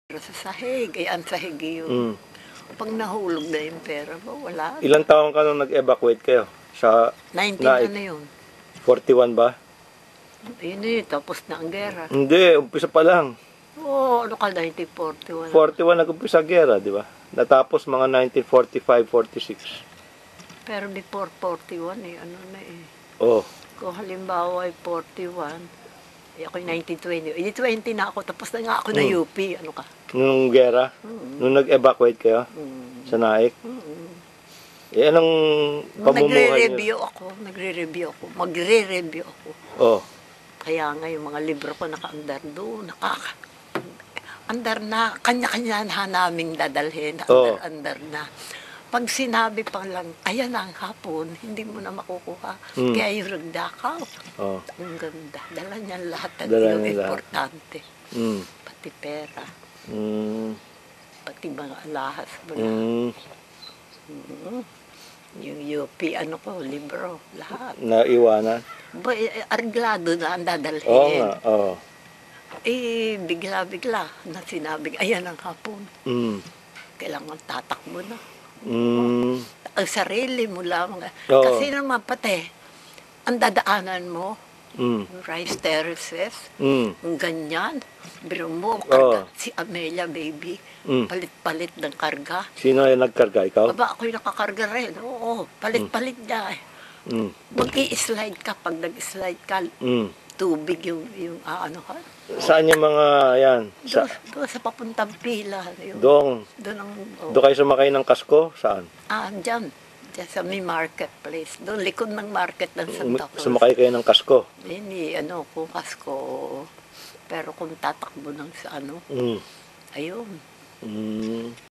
Pero sa sahig, ay ang sahig yun. Mm. Pag nahulog na yung pera mo, wala. Ilang taon ka nung nag-evacuate kayo? Sa 19 Naik? ano yun? 41 ba? Yun eh, tapos na ang gera. Hindi, umpisa pa lang. Oo, ano ka, 1941. 41 nag-umpisa gera, di ba? Natapos mga 1945-46. Pero before 41 eh, ano na eh. Oh. Kung halimbawa ay 41, eh ako'y 1920. Eh, 20 na ako, tapos na nga ako na UP. Ano ka? Nung gera? Nung nag-evacuate kayo? Sa Naik? Eh, anong pamumuhay Nagre-review ako. Magre-review ako. Oh. Kaya nga yung mga libro ko naka-andar doon, andar na, kanya-kanya na naming dadalhin, andar na. Pag sinabi pa lang, ayan ang hapon, hindi mo na makukuha. Kaya yung nagdakaw, ang ganda. Dala niya lahat at yung importante. Pati pera. Pati mga alahas mo na. Yung UP, ano ko, libro, lahat. Naiwanan? Arglado na ang dadalhin. Oo nga, oo. Eh, bigla-bigla na sinabi, ayan ang hapon. Kailangan tatakbo na. Ang sarili mo lang. Kasi naman pati, ang dadaanan mo, rice terraces, ganyan. Biro mo, karga, si Amelia, baby, palit-palit ng karga. Sino yung nagkarga? Ikaw? Aba, ako'y nakakarga rin. Oo, palit-palit niya. Mag-i-slide ka. Pag nag-slide ka, tubig yung ano ka. Saan yung mga, yan? Doon sa papuntang pila. Doon? Doon kayo sumakay ng kasko? Saan? Diyan. Diyan sa may marketplace. Doon, likod ng market ng Santa Cruz. Sumakay kayo ng kasko? Hindi, kung kasko. Pero kung tatakbo ng sa ayun.